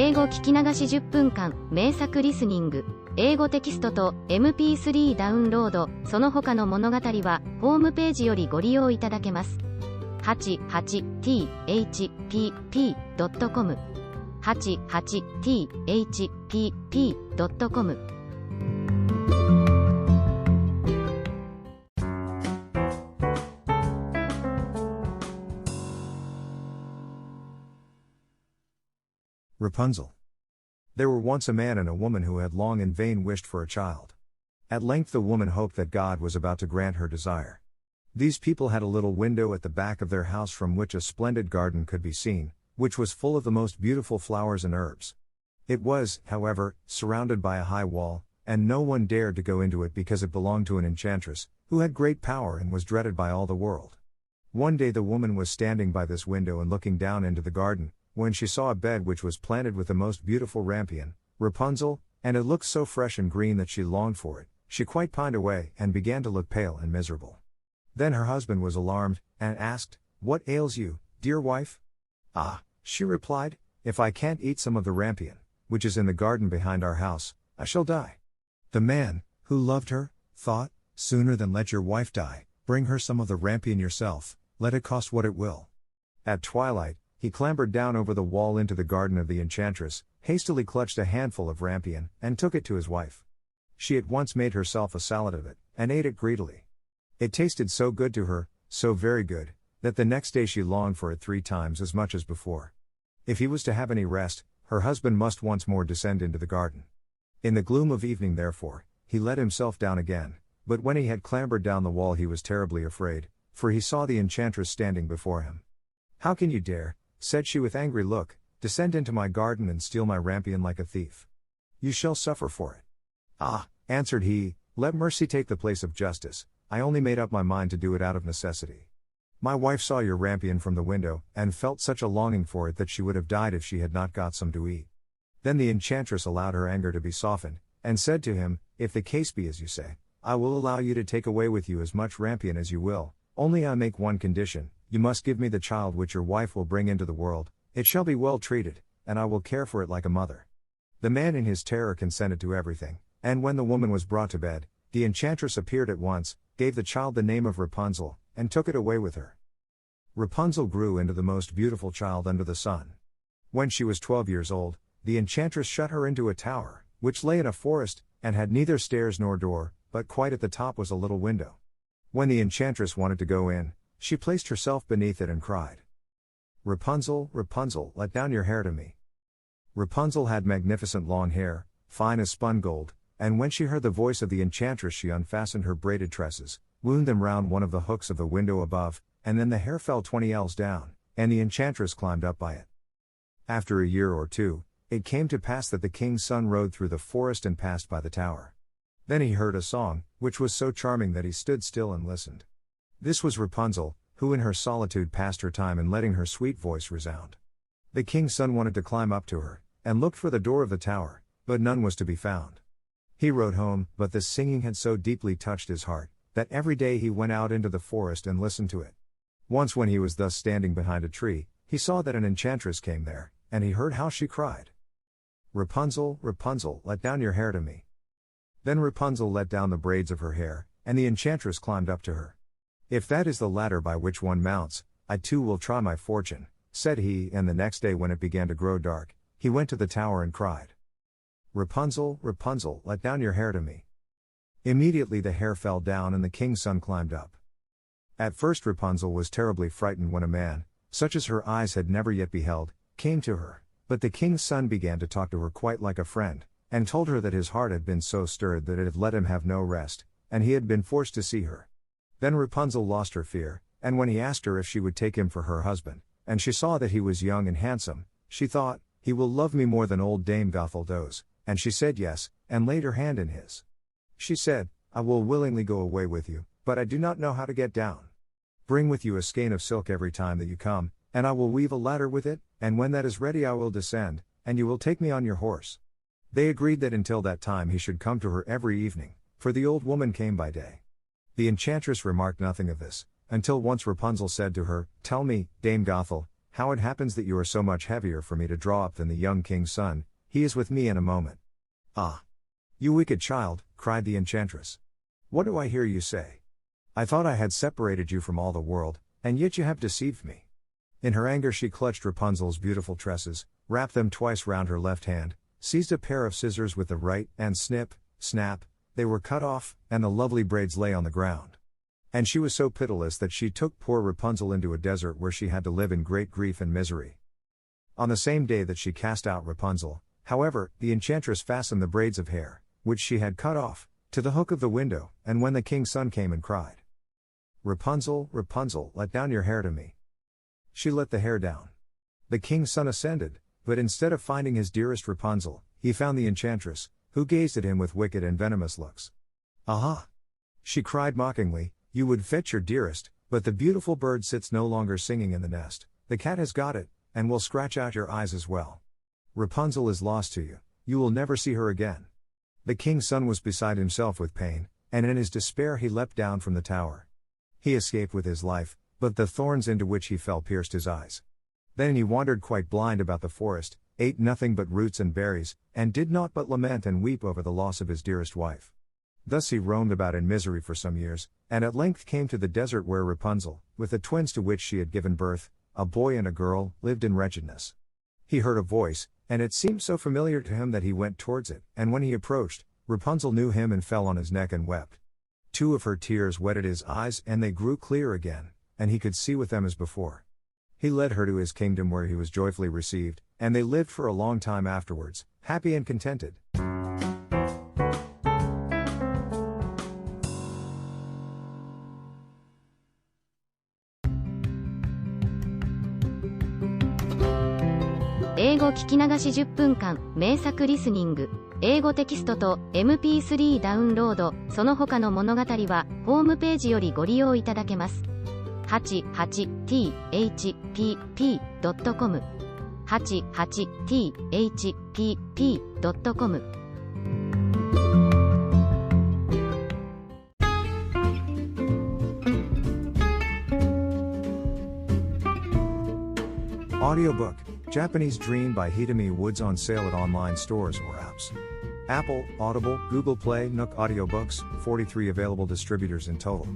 英語聞き流し10分間、名作リスニング、英語テキストと MP3 ダウンロード、その他の物語は、ホームページよりご利用いただけます。88thpp.com 88thpp.com Rapunzel. There were once a man and a woman who had long in vain wished for a child. At length the woman hoped that God was about to grant her desire. These people had a little window at the back of their house from which a splendid garden could be seen, which was full of the most beautiful flowers and herbs. It was, however, surrounded by a high wall, and no one dared to go into it because it belonged to an enchantress, who had great power and was dreaded by all the world. One day the woman was standing by this window and looking down into the garden, when she saw a bed which was planted with the most beautiful rampion, Rapunzel, and it looked so fresh and green that she longed for it. She quite pined away and began to look pale and miserable. Then her husband was alarmed, and asked, "What ails you, dear wife?" "Ah," she replied, "if I can't eat some of the rampion, which is in the garden behind our house, I shall die." The man, who loved her, thought, "Sooner than let your wife die, bring her some of the rampion yourself, let it cost what it will." At twilight, he clambered down over the wall into the garden of the enchantress, hastily clutched a handful of rampion, and took it to his wife. She at once made herself a salad of it, and ate it greedily. It tasted so good to her, so very good, that the next day she longed for it 3 times as much as before. If he was to have any rest, her husband must once more descend into the garden. In the gloom of evening therefore, he let himself down again, but when he had clambered down the wall he was terribly afraid, for he saw the enchantress standing before him. "How can you dare," said she with angry look, "descend into my garden and steal my rampion like a thief? You shall suffer for it." "Ah," answered he, "let mercy take the place of justice, I only made up my mind to do it out of necessity. My wife saw your rampion from the window, and felt such a longing for it that she would have died if she had not got some to eat." Then the enchantress allowed her anger to be softened, and said to him, "If the case be as you say, I will allow you to take away with you as much rampion as you will, only I make one condition. You must give me the child which your wife will bring into the world, it shall be well treated, and I will care for it like a mother." The man in his terror consented to everything, and when the woman was brought to bed, the enchantress appeared at once, gave the child the name of Rapunzel, and took it away with her. Rapunzel grew into the most beautiful child under the sun. When she was 12 years old, the enchantress shut her into a tower, which lay in a forest, and had neither stairs nor door, but quite at the top was a little window. When the enchantress wanted to go in, she placed herself beneath it and cried, "Rapunzel, Rapunzel, let down your hair to me." Rapunzel had magnificent long hair, fine as spun gold, and when she heard the voice of the enchantress she unfastened her braided tresses, wound them round one of the hooks of the window above, and then the hair fell 20 ells down, and the enchantress climbed up by it. After a year or two, it came to pass that the king's son rode through the forest and passed by the tower. Then he heard a song, which was so charming that he stood still and listened. This was Rapunzel, who in her solitude passed her time in letting her sweet voice resound. The king's son wanted to climb up to her, and looked for the door of the tower, but none was to be found. He rode home, but the singing had so deeply touched his heart, that every day he went out into the forest and listened to it. Once when he was thus standing behind a tree, he saw that an enchantress came there, and he heard how she cried, "Rapunzel, Rapunzel, let down your hair to me." Then Rapunzel let down the braids of her hair, and the enchantress climbed up to her. "If that is the ladder by which one mounts, I too will try my fortune," said he, and the next day when it began to grow dark, he went to the tower and cried, "Rapunzel, Rapunzel, let down your hair to me." Immediately the hair fell down and the king's son climbed up. At first Rapunzel was terribly frightened when a man, such as her eyes had never yet beheld, came to her, but the king's son began to talk to her quite like a friend, and told her that his heart had been so stirred that it had let him have no rest, and he had been forced to see her. Then Rapunzel lost her fear, and when he asked her if she would take him for her husband, and she saw that he was young and handsome, she thought, "He will love me more than old Dame Gothel does," and she said yes, and laid her hand in his. She said, "I will willingly go away with you, but I do not know how to get down. Bring with you a skein of silk every time that you come, and I will weave a ladder with it, and when that is ready I will descend, and you will take me on your horse." They agreed that until that time he should come to her every evening, for the old woman came by day. The enchantress remarked nothing of this, until once Rapunzel said to her, "Tell me, Dame Gothel, How it happens that you are so much heavier for me to draw up than the young king's son, he is with me in a moment. Ah! You wicked child, cried the enchantress. What do I hear you say? I thought I had separated you from all the world, and yet you have deceived me. In her anger she clutched Rapunzel's beautiful tresses, wrapped them twice round her left hand, seized a pair of scissors with the right, and snip, snap, they were cut off, and the lovely braids lay on the ground. And she was so pitiless that she took poor Rapunzel into a desert where she had to live in great grief and misery. On the same day that she cast out Rapunzel, however, the enchantress fastened the braids of hair, which she had cut off, to the hook of the window, and when the king's son came and cried, Rapunzel, Rapunzel, let down your hair to me. She let the hair down. The king's son ascended, but instead of finding his dearest Rapunzel, he found the enchantress, who gazed at him with wicked and venomous looks. Aha! She cried mockingly, you would fetch your dearest, but the beautiful bird sits no longer singing in the nest, the cat has got it, and will scratch out your eyes as well. Rapunzel is lost to you, you will never see her again. The king's son was beside himself with pain, and in his despair he leapt down from the tower. He escaped with his life, but the thorns into which he fell pierced his eyes. Then he wandered quite blind about the forest, ate nothing but roots and berries, and did naught but lament and weep over the loss of his dearest wife. Thus he roamed about in misery for some years, and at length came to the desert where Rapunzel, with the twins to which she had given birth, a boy and a girl, lived in wretchedness. He heard a voice, and it seemed so familiar to him that he went towards it, and when he approached, Rapunzel knew him and fell on his neck and wept. 2 of her tears wetted his eyes and they grew clear again, and he could see with them as before. He led her to his kingdom where he was joyfully received, and they lived for a long time afterwards, happy and contented.英語聞き流し10分間、名作リスニング。英語テキストと MP3 ダウンロード、その他の物語は、ホームページよりご利用いただけます。88thpp.com 88thpp.com Audiobook, Japanese Dream by Hitomi Woods on sale at online stores or apps. Apple, Audible, Google Play, Nook Audiobooks, 43 available distributors in total.